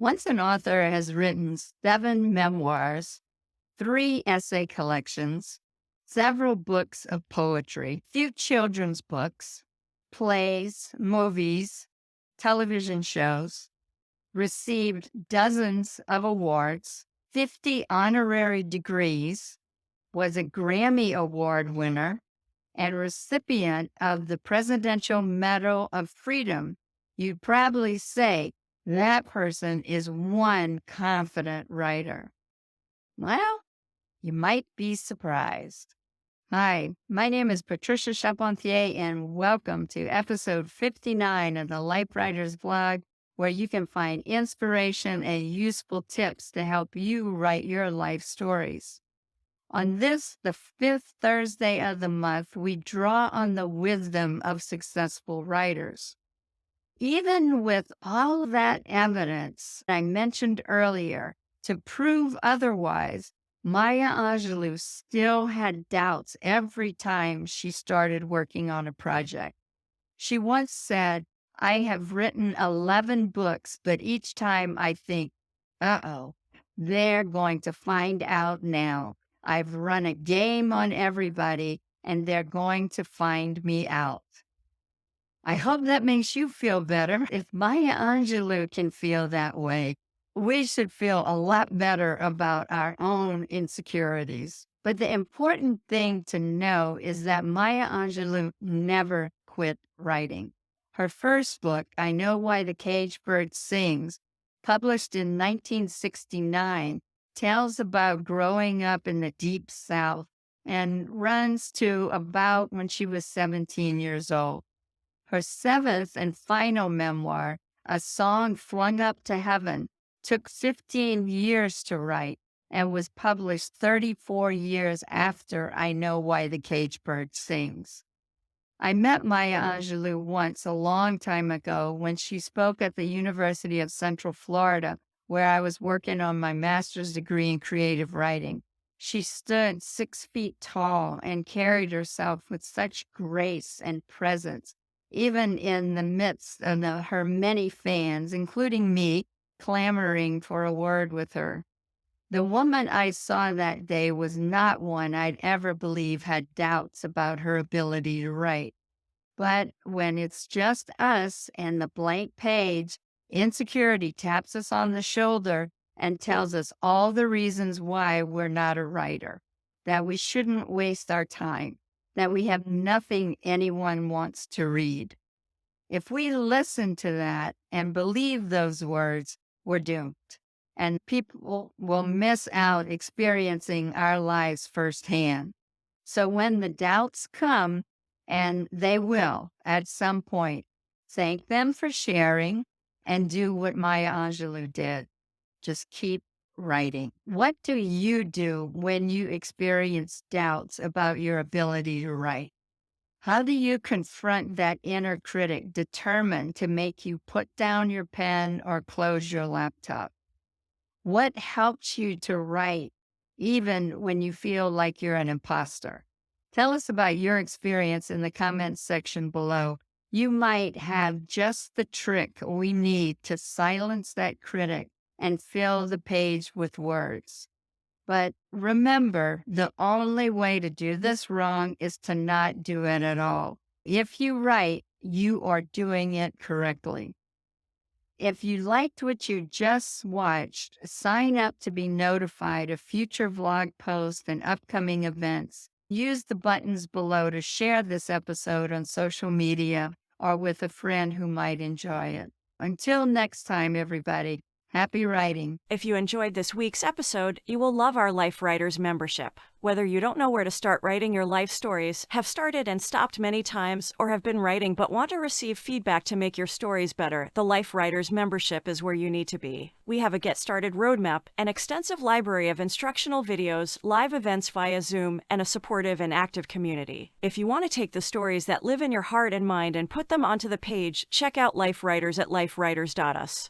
Once an author has written 7 memoirs, 3 essay collections, several books of poetry, few children's books, plays, movies, television shows, received dozens of awards, 50 honorary degrees, was a Grammy Award winner, and recipient of the Presidential Medal of Freedom, you'd probably say that person is one confident writer. Well, you might be surprised. Hi, my name is Patricia Charpentier, and welcome to episode 59 of the Life Writers Vlog, where you can find inspiration and useful tips to help you write your life stories. On this, the 5th Thursday of the month, we draw on the wisdom of successful writers. Even with all that evidence I mentioned earlier to prove otherwise, Maya Angelou still had doubts every time she started working on a project. She once said, "I have written 11 books, but each time I think, uh-oh, they're going to find out now. I've run a game on everybody, and they're going to find me out." I hope that makes you feel better. If Maya Angelou can feel that way, we should feel a lot better about our own insecurities. But the important thing to know is that Maya Angelou never quit writing. Her first book, I Know Why the Caged Bird Sings, published in 1969, tells about growing up in the Deep South and runs to about when she was 17 years old. Her 7th and final memoir, A Song Flung Up to Heaven, took 15 years to write and was published 34 years after I Know Why the Caged Bird Sings. I met Maya Angelou once a long time ago when she spoke at the University of Central Florida, where I was working on my master's degree in creative writing. She stood 6 feet tall and carried herself with such grace and presence, even in the midst of her many fans, including me, clamoring for a word with her. The woman I saw that day was not one I'd ever believe had doubts about her ability to write. But when it's just us and the blank page, insecurity taps us on the shoulder and tells us all the reasons why we're not a writer, that we shouldn't waste our time, that we have nothing anyone wants to read. If we listen to that and believe those words, we're doomed. And people will miss out experiencing our lives firsthand. So when the doubts come, and they will at some point, thank them for sharing and do what Maya Angelou did. Just keep writing. What do you do when you experience doubts about your ability to write? How do you confront that inner critic determined to make you put down your pen or close your laptop? What helps you to write even when you feel like you're an imposter? Tell us about your experience in the comments section below. You might have just the trick we need to silence that critic and fill the page with words. But remember, the only way to do this wrong is to not do it at all. If you write, you are doing it correctly. If you liked what you just watched, sign up to be notified of future vlog posts and upcoming events. Use the buttons below to share this episode on social media or with a friend who might enjoy it. Until next time, everybody, happy writing. If you enjoyed this week's episode, you will love our Life Writers membership. Whether you don't know where to start writing your life stories, have started and stopped many times, or have been writing but want to receive feedback to make your stories better, the Life Writers membership is where you need to be. We have a Get Started roadmap, an extensive library of instructional videos, live events via Zoom, and a supportive and active community. If you want to take the stories that live in your heart and mind and put them onto the page, check out Life Writers at lifewriters.us.